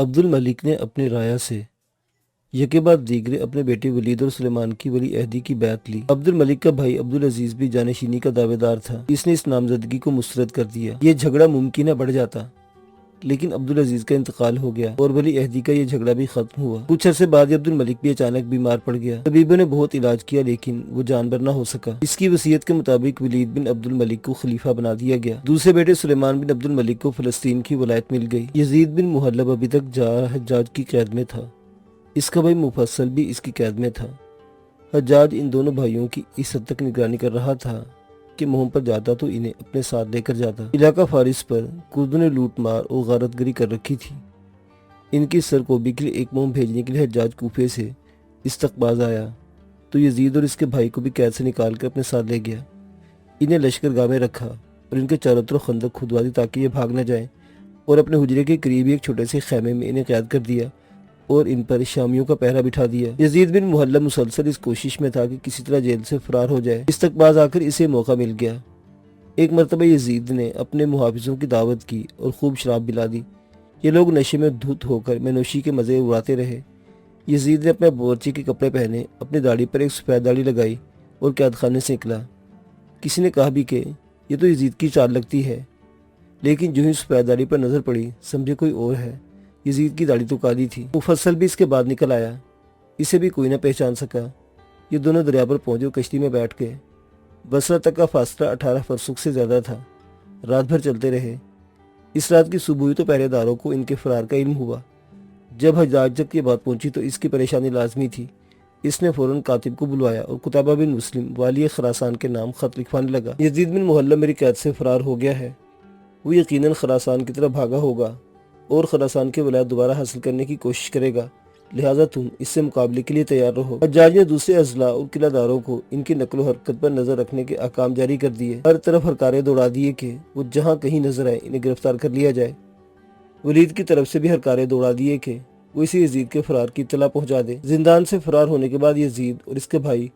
عبد الملک نے اپنے رایا سے یکے بعد دیگرے اپنے بیٹے ولید اور سلیمان کی ولی عہدی کی بیعت لی۔ عبد الملک کا بھائی عبدالعزیز بھی جانشینی کا دعوے دار تھا۔ اس نے اس نامزدگی کو مسترد کر دیا۔ یہ جھگڑا ممکنہ بڑھ جاتا، لیکن عبدالعزیز کا انتقال ہو گیا اور ولی عہدی کا یہ جھگڑا بھی ختم ہوا۔ کچھ عرصے بعد عبد الملک بھی اچانک بیمار پڑ گیا۔ طبیبوں نے بہت علاج کیا لیکن وہ جانبر نہ ہو سکا۔ اس کی وصیت کے مطابق ولید بن عبد الملک کو خلیفہ بنا دیا گیا۔ دوسرے بیٹے سلیمان بن عبد الملک کو فلسطین کی ولایت مل گئی۔ یزید بن محلب ابھی تک حجاج کی قید میں تھا۔ اس کا بھائی مفصل بھی اس کی قید میں تھا۔ حجاج ان دونوں بھائیوں کی اس حد تک نگرانی کر رہا تھا کہ مہم پر جاتا تو انہیں اپنے ساتھ لے کر جاتا۔ علاقہ فارس پر کردوں نے لوٹ مار اور غارت گری کر رکھی تھی۔ ان کی سرکوبی کے لیے ایک مہم بھیجنے کے لیے حجاج کوفے سے استقباز آیا تو یزید اور اس کے بھائی کو بھی قید سے نکال کر اپنے ساتھ لے گیا۔ انہیں لشکر گاہ میں رکھا اور ان کے چاروں طرف خندق کھدوا دی تاکہ یہ بھاگ نہ جائیں، اور اپنے حجرے کے قریب ایک چھوٹے سے خیمے میں انہیں قید کر دیا اور ان پر شامیوں کا پہرا بٹھا دیا۔ یزید بن محلب مسلسل اس کوشش میں تھا کہ کسی طرح جیل سے فرار ہو جائے۔ استقباز آ کر اسے موقع مل گیا۔ ایک مرتبہ یزید نے اپنے محافظوں کی دعوت کی اور خوب شراب پلا دی۔ یہ لوگ نشے میں دھت ہو کر منوشی کے مزے اڑاتے رہے۔ یزید نے اپنے باورچی کے کپڑے پہنے، اپنی داڑھی پر ایک سفید داڑھی لگائی اور قید خانے سے نکلا۔ کسی نے کہا بھی کہ یہ تو یزید کی چال لگتی ہے، لیکن جو ہی سفید داڑھی پر نظر پڑی سمجھے کوئی اور ہے۔ یزید کی داڑھی تو کالی تھی۔ مفصل بھی اس کے بعد نکل آیا، اسے بھی کوئی نہ پہچان سکا۔ یہ دونوں دریا پر پہنچے اور کشتی میں بیٹھ گئے۔ بصرہ تک کا فاصلہ 18 فرسخ سے زیادہ تھا۔ رات بھر چلتے رہے۔ اس رات کی صبح ہوئی تو پہرے داروں کو ان کے فرار کا علم ہوا۔ جب حجاج تک یہ بات پہنچی تو اس کی پریشانی لازمی تھی۔ اس نے فوراً کاتب کو بلوایا اور قتیبہ بن مسلم والی خراسان کے نام خط لکھوانے لگا۔ یزید بن محلب میری قید سے فرار ہو گیا ہے۔ وہ یقیناً خراسان کی طرف بھاگا ہوگا اور خراسان کی ولایت دوبارہ حاصل کرنے کی کوشش کرے گا، لہٰذا تم اس سے مقابلے کے لیے تیار رہو۔ حجاج نے دوسرے اضلاع اور قلعہ داروں کو ان کی نقل و حرکت پر نظر رکھنے کے احکام جاری کر دیے۔ ہر طرف ہرکارے دوڑا دیے کہ وہ جہاں کہیں نظر آئے انہیں گرفتار کر لیا جائے۔ ولید کی طرف سے بھی ہرکارے دوڑا دیے کہ وہ اسے یزید کے فرار کی اطلاع پہنچا دے۔ زندان سے فرار ہونے کے بعد یزید اور اس کے بھائی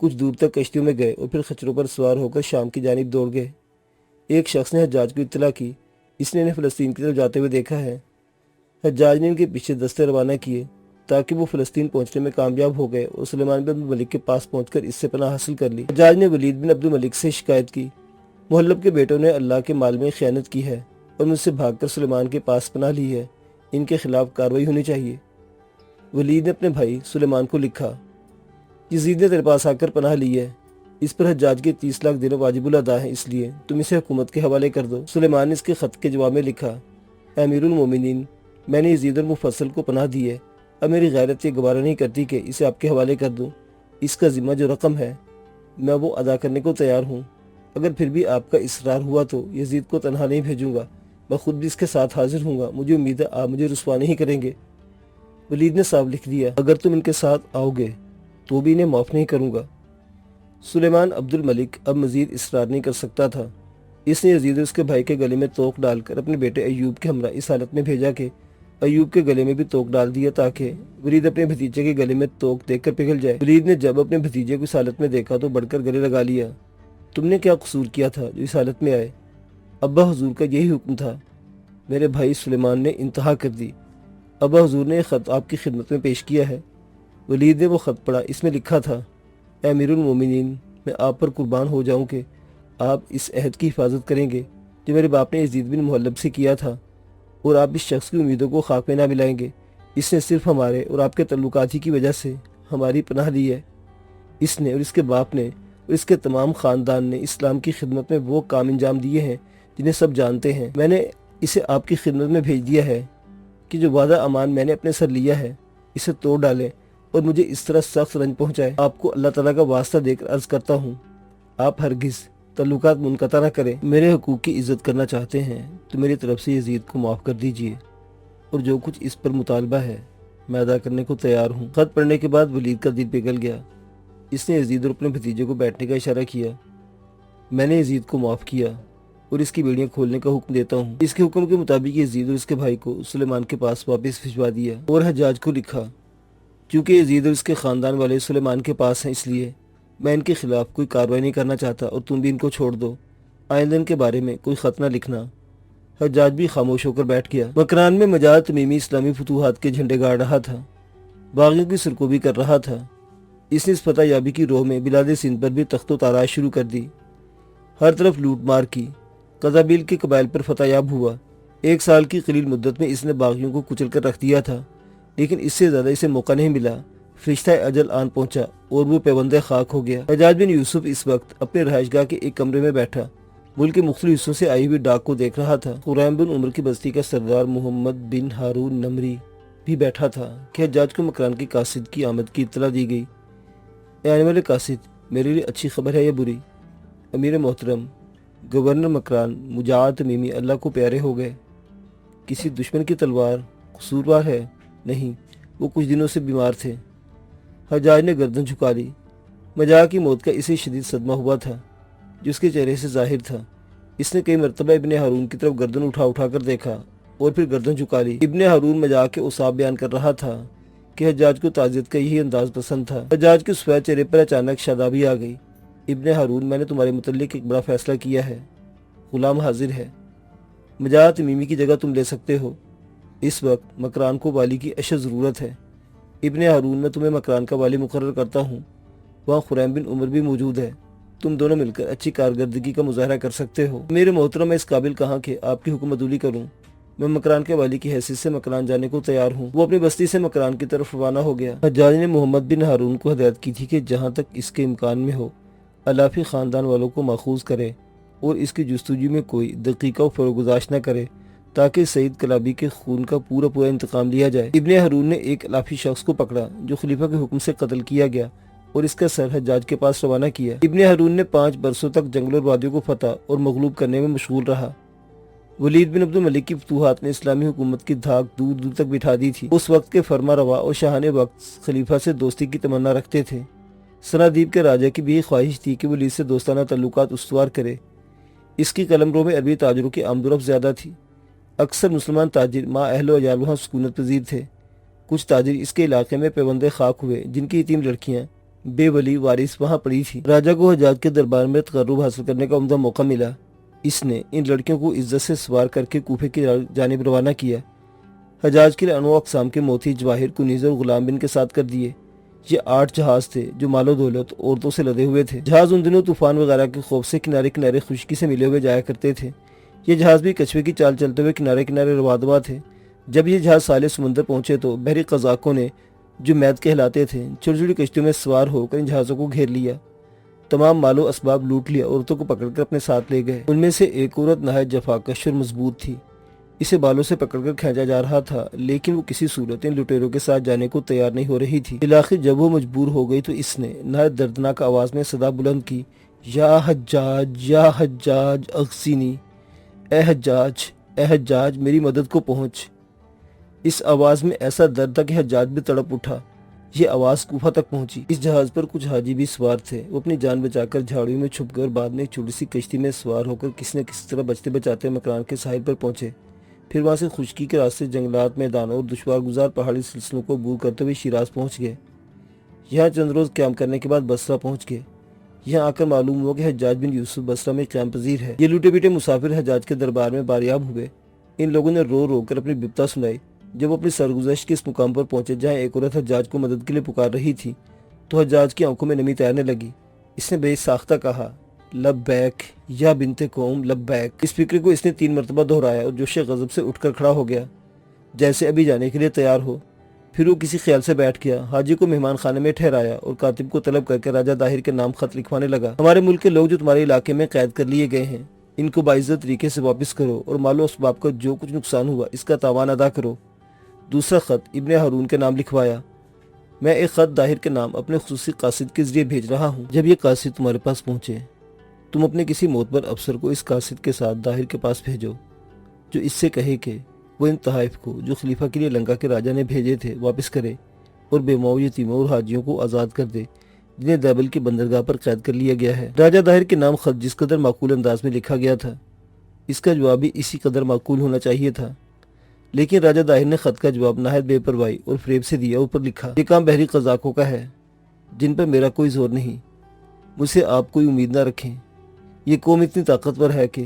کچھ دور تک کشتیوں میں گئے اور پھر خچروں پر سوار ہو کر شام کی جانب دوڑ گئے۔ ایک شخص نے حجاج کو اطلاع کی، اس نے انہیں فلسطین کی طرف جاتے ہوئے دیکھا ہے۔ حجاج نے ان کے پیچھے دستے روانہ کیے تاکہ وہ فلسطین پہنچنے میں کامیاب ہو گئے اور سلیمان بن عبد الملک کے پاس پہنچ کر اس سے پناہ حاصل کر لی۔ حجاج نے ولید بن عبد الملک سے شکایت کی، محلب کے بیٹوں نے اللہ کے مال میں خیانت کی ہے اور مجھ سے بھاگ کر سلیمان کے پاس پناہ لی ہے، ان کے خلاف کارروائی ہونی چاہیے۔ ولید نے اپنے بھائی سلیمان کو لکھا، یزید نے تیرے پاس آ کر پناہ لی ہے، اس پر حجاج کے 30 لاکھ دینار واجب الادا ہیں، اس لیے تم اسے حکومت کے حوالے کر دو۔ سلیمان نے اس کے خط کے جواب میں لکھا، اے امیر المومنین، میں نے یزید اور مفصل کو پناہ دی ہے، اب میری غیرت یہ گوارہ نہیں کرتی کہ اسے آپ کے حوالے کر دوں۔ اس کا ذمہ جو رقم ہے میں وہ ادا کرنے کو تیار ہوں۔ اگر پھر بھی آپ کا اصرار ہوا تو یزید کو تنہا نہیں بھیجوں گا، میں خود بھی اس کے ساتھ حاضر ہوں گا، مجھے امید ہے آپ مجھے رسوا نہیں کریں گے۔ ولید نے صاف لکھ دیا، اگر تم ان کے ساتھ آؤ گے تو بھی انہیں معاف نہیں کروں گا۔ سلیمان عبد الملک اب مزید اصرار نہیں کر سکتا تھا۔ اس نے یزید اور اس کے بھائی کے گلے میں توق ڈال کر اپنے بیٹے ایوب کے ہمراہ اس حالت میں بھیجا کہ ایوب کے گلے میں بھی توق ڈال دیا تاکہ ولید اپنے بھتیجے کے گلے میں توق دیکھ کر پگھل جائے۔ ولید نے جب اپنے بھتیجے کو اس حالت میں دیکھا تو بڑھ کر گلے لگا لیا، تم نے کیا قصور کیا تھا جو اس حالت میں آئے؟ ابا حضور کا یہی حکم تھا۔ میرے بھائی سلیمان نے انتہا کر دی، ابا حضور نے یہ خط آپ کی خدمت میں پیش کیا ہے۔ ولید نے وہ خط پڑھا، اس میں لکھا تھا، اے امیر المومنین، میں آپ پر قربان ہو جاؤں کہ آپ اس عہد کی حفاظت کریں گے جو میرے باپ نے یزید بن محلب سے کیا تھا، اور آپ اس شخص کی امیدوں کو خاک میں نہ ملائیں گے۔ اس نے صرف ہمارے اور آپ کے تعلقات ہی کی وجہ سے ہماری پناہ دی ہے۔ اس نے اور اس کے باپ نے اور اس کے تمام خاندان نے اسلام کی خدمت میں وہ کام انجام دیے ہیں جنہیں سب جانتے ہیں۔ میں نے اسے آپ کی خدمت میں بھیج دیا ہے کہ جو وعدہ امان میں نے اپنے سر لیا ہے اسے توڑ ڈالیں اور مجھے اس طرح سخت رنج پہنچائے۔ آپ کو اللہ تعالیٰ کا واسطہ دے کر عرض کرتا ہوں، آپ ہرگز تعلقات منقطع نہ کریں۔ میرے حقوق کی عزت کرنا چاہتے ہیں تو میری طرف سے یزید کو معاف کر دیجیے، اور جو کچھ اس پر مطالبہ ہے میں ادا کرنے کو تیار ہوں۔ خط پڑھنے کے بعد ولید کا دل پگھل گیا۔ اس نے یزید اور اپنے بھتیجے کو بیٹھنے کا اشارہ کیا۔ میں نے یزید کو معاف کیا اور اس کی بیڑیاں کھولنے کا حکم دیتا ہوں۔ اس کے حکم کے مطابق یزید اور اس کے بھائی کو سلیمان کے پاس واپس بھجوا دیا اور حجاج کو لکھا، چونکہ یزید اور اس کے خاندان والے سلیمان کے پاس ہیں، اس لیے میں ان کے خلاف کوئی کارروائی نہیں کرنا چاہتا اور تم بھی ان کو چھوڑ دو۔ آئندہ ان کے بارے میں کوئی خط نہ لکھنا۔ حجاج بھی خاموش ہو کر بیٹھ گیا۔ مکران میں مجاہد تمیمی اسلامی فتوحات کے جھنڈے گاڑ رہا تھا، باغیوں کی سرکوبی کر رہا تھا۔ اس نے اس فتح یابی کی روح میں بلاد سندھ پر بھی تخت و تاراج شروع کر دی، ہر طرف لوٹ مار کی، قزابیل کے قبائل پر فتح یاب ہوا۔ 1 سال کی قلیل مدت میں اس نے باغیوں کو کچل کر رکھ دیا تھا، لیکن اس سے زیادہ اسے موقع نہیں ملا۔ فرشتہ اجل آن پہنچا اور وہ پیوندہ خاک ہو گیا۔ حجاج بن یوسف اس وقت اپنے رہائش گاہ کے ایک کمرے میں بیٹھا ملک کے مختلف حصوں سے آئی ہوئی ڈاک کو دیکھ رہا تھا۔ خریم بن عمر کی بستی کا سردار محمد بن ہارون نمری بھی بیٹھا تھا کہ حجاج کو مکران کے قاصد کی آمد کی اطلاع دی گئی۔ اے آنے والے قاصد، میرے لیے اچھی خبر ہے یا بری؟ امیر محترم، گورنر مکران مجاہد تمیمی اللہ کو پیارے ہو گئے۔ کسی دشمن کی تلوار قصوروار ہے؟ نہیں، وہ کچھ دنوں سے بیمار تھے۔ حجاج نے گردن جھکا لی۔ مجاہد کی موت کا اسے شدید صدمہ ہوا تھا جو اس کے چہرے سے ظاہر تھا۔ اس نے کئی مرتبہ ابن ہارون کی طرف گردن اٹھا کر دیکھا اور پھر گردن جھکا لی۔ ابن ہارون مجاہد کے اوصاف بیان کر رہا تھا کہ حجاج کو تعزیت کا یہی انداز پسند تھا۔ حجاج کے سفید چہرے پر اچانک شادابی آ گئی۔ ابن ہارون، میں نے تمہارے متعلق ایک بڑا فیصلہ کیا ہے۔ غلام حاضر ہے۔ مجاہد تمیمی کی جگہ تم لے سکتے ہو۔ اس وقت مکران کو والی کی اشد ضرورت ہے۔ ابن ہارون، میں تمہیں مکران کا والی مقرر کرتا ہوں۔ وہاں خریم بن عمر بھی موجود ہے، تم دونوں مل کر اچھی کارکردگی کا مظاہرہ کر سکتے ہو۔ میرے محترم، میں اس قابل کہاں کہ آپ کی حکم عدولی کروں۔ میں مکران کے والی کی حیثیت سے مکران جانے کو تیار ہوں۔ وہ اپنی بستی سے مکران کی طرف روانہ ہو گیا۔ حجاج نے محمد بن ہارون کو ہدایت کی تھی کہ جہاں تک اس کے امکان میں ہو علافی خاندان والوں کو ماخوذ کرے اور اس کی جستجو میں کوئی دقیقہ و فروگزاش نہ کرے تاکہ سعید کلابی کے خون کا پورا انتقام لیا جائے۔ ابن ہارون نے ایک علافی شخص کو پکڑا جو خلیفہ کے حکم سے قتل کیا گیا اور اس کا سر حجاج کے پاس روانہ کیا۔ ابن ہارون نے 5 برسوں تک جنگلوں اور وادیوں کو فتح اور مغلوب کرنے میں مشغول رہا۔ ولید بن عبد الملک کی فتوحات نے اسلامی حکومت کی دھاک دور دور تک بٹھا دی تھی۔ اس وقت کے فرما روا اور شاہان وقت خلیفہ سے دوستی کی تمنا رکھتے تھے۔ سنادیب کے راجہ کی بھی خواہش تھی کہ ولید سے دوستانہ تعلقات استوار کرے۔ اس کی قلمرو میں عربی تاجروں کی آمد و رفت زیادہ تھی۔ اکثر مسلمان تاجر ماں اہل و عیال وہاں سکونت پذیر تھے۔ کچھ تاجر اس کے علاقے میں پیوندے خاک ہوئے جن کی یتیم لڑکیاں بے ولی وارث وہاں پڑی تھی۔ راجہ کو حجاج کے دربار میں تقرب حاصل کرنے کا عمدہ موقع ملا۔ اس نے ان لڑکیوں کو عزت سے سوار کر کے کوفے کی جانب روانہ کیا۔ حجاج کے لیے انواع اقسام کے موتی، جواہر، کنیزیں اور غلام بن کے ساتھ کر دیے۔ یہ 8 جہاز تھے جو مال و دولت عورتوں سے لدے ہوئے تھے۔ جہاز ان دنوں طوفان وغیرہ کے خوف سے کنارے کنارے خشکی سے ملے ہوئے جایا کرتے تھے۔ یہ جہاز بھی کچھوے کی چال چلتے ہوئے کنارے کنارے روا دوا تھے۔ جب یہ جہاز سالے سمندر پہنچے تو بحری قزاقوں نے، جو مید کہلاتے تھے، چھوٹی چھوٹی کشتیوں میں سوار ہو کر ان جہازوں کو گھیر لیا، تمام مال و اسباب لوٹ لیا، عورتوں کو پکڑ کر اپنے ساتھ لے گئے۔ ان میں سے ایک عورت نہایت جفاکش اور مضبوط تھی۔ اسے بالوں سے پکڑ کر کھینچا جا رہا تھا، لیکن وہ کسی صورت ان لٹیروں کے ساتھ جانے کو تیار نہیں ہو رہی تھی۔ بالآخر جب وہ مجبور ہو گئی تو اس نے نہایت دردناک آواز میں صدا بلند کی، یا حجاج اغثنی، اے حجاج میری مدد کو پہنچ۔ اس آواز میں ایسا درد تھا کہ حجاج بھی تڑپ اٹھا۔ یہ آواز کوفہ تک پہنچی۔ اس جہاز پر کچھ حاجی بھی سوار تھے۔ وہ اپنی جان بچا کر جھاڑیوں میں چھپ گئے اور بعد میں ایک چھوٹی سی کشتی میں سوار ہو کر کسی نہ کسی طرح بچتے بچاتے مکران کے ساحل پر پہنچے۔ پھر وہاں سے خشکی کے راستے، جنگلات، میدانوں اور دشوار گزار پہاڑی سلسلوں کو عبور کرتے ہوئے شیراز پہنچ گئے۔ یہاں چند روز قیام کرنے کے بعد بصرہ پہنچ گئے۔ یہاں آ کر معلوم ہوا کہ حجاج بن یوسف بصرہ میں قیام پذیر ہے۔ یہ لوٹے پیٹے مسافر حجاج کے دربار میں باریاب ہوئے۔ ان لوگوں نے رو رو کر اپنی بپتا سنائی۔ جب وہ اپنی سرگزشت کے اس مقام پر پہنچے جہاں ایک عورت حجاج کو مدد کے لیے پکار رہی تھی تو حجاج کی آنکھوں میں نمی تیرنے لگی۔ اس نے بے ساختہ کہا، لبیک یا بنت قوم لبیک۔ اس فکر کو اس نے 3 مرتبہ دہرایا اور جوش غضب سے اٹھ کر کھڑا ہو گیا جیسے ابھی جانے کے لیے تیار ہو۔ پھر وہ کسی خیال سے بیٹھ گیا۔ حاجی کو مہمان خانے میں ٹھہرایا اور کاتب کو طلب کر کے راجہ داہر کے نام خط لکھوانے لگا۔ ہمارے ملک کے لوگ جو تمہارے علاقے میں قید کر لیے گئے ہیں ان کو باعزت طریقے سے واپس کرو اور مال و اسباب کا جو کچھ نقصان ہوا اس کا تاوان ادا کرو۔ دوسرا خط ابن ہارون کے نام لکھوایا۔ میں ایک خط داہر کے نام اپنے خصوصی قاصد کے ذریعے بھیج رہا ہوں۔ جب یہ قاصد تمہارے پاس پہنچے تم اپنے کسی معتبر افسر کو اس قاصد کے ساتھ داہر کے پاس بھیجو، جو اس سے کہے کہ وہ ان تحائف کو جو خلیفہ کے لیے لنکا کے راجہ نے بھیجے تھے واپس کرے اور بیواؤں، یتیموں اور حاجیوں کو آزاد کر دے جنہیں دیبل کی بندرگاہ پر قید کر لیا گیا ہے۔ راجہ داہر کے نام خط جس قدر معقول انداز میں لکھا گیا تھا اس کا جواب بھی اسی قدر معقول ہونا چاہیے تھا، لیکن راجہ داہر نے خط کا جواب نہایت بے پرواہی اور فریب سے دیا۔ اوپر لکھا، یہ کام بحری قزاقوں کا ہے جن پر میرا کوئی زور نہیں، مجھ سے آپ کوئی امید نہ رکھیں۔ یہ قوم اتنی طاقتور ہے کہ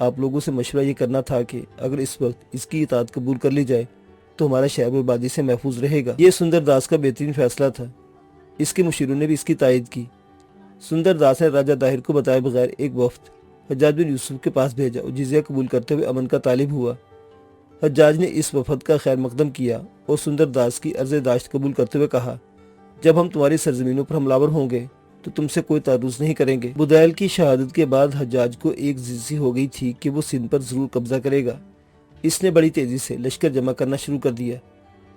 آپ لوگوں سے مشورہ یہ کرنا تھا کہ اگر اس وقت اس کی اطاعت قبول کر لی جائے تو ہمارا شہر بربادی سے محفوظ رہے گا۔ یہ سندر داس کا بہترین فیصلہ تھا۔ اس کے مشیروں نے بھی اس کی تائید کی۔ سندر داس نے راجہ طاہر کو بتائے بغیر ایک وفد حجاج بن یوسف کے پاس بھیجا اور جزیہ قبول کرتے ہوئے امن کا طالب ہوا۔ حجاج نے اس وفد کا خیر مقدم کیا اور سندر داس کی عرض داشت قبول کرتے ہوئے کہا، جب ہم تمہاری سرزمینوں پر حملہ آور ہوں گے تو تم سے کوئی تعرض نہیں کریں گے۔ بدیل کی شہادت کے بعد حجاج کو ایک ضد ہو گئی تھی کہ وہ سندھ پر ضرور قبضہ کرے گا۔ اس نے بڑی تیزی سے لشکر جمع کرنا شروع کر دیا۔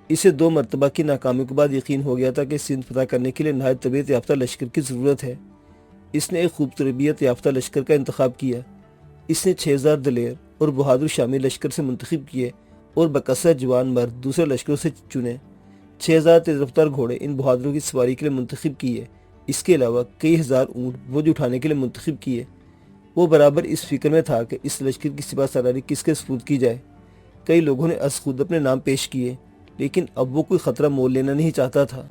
اسے 2 مرتبہ کی ناکامیوں کے بعد یقین ہو گیا تھا کہ سندھ فتح کرنے کے لیے نہایت تربیت یافتہ لشکر کی ضرورت ہے۔ اس نے ایک خوب تربیت یافتہ لشکر کا انتخاب کیا۔ اس نے 6000 دلیر اور بہادر شامی لشکر سے منتخب کیے اور بکثرت جوان مرد دوسرے لشکروں سے چنے۔ 6000 تیز رفتار گھوڑے ان بہادروں کی سواری کے لیے منتخب کیے۔ اس کے علاوہ کئی ہزار اونٹ بوجھ اٹھانے کے لیے منتخب کیے۔ وہ برابر اس فکر میں تھا کہ اس لشکر کی سپہ سالاری کس کے سپرد کی جائے۔ کئی لوگوں نے از خود اپنے نام پیش کیے، لیکن اب وہ کوئی خطرہ مول لینا نہیں چاہتا تھا۔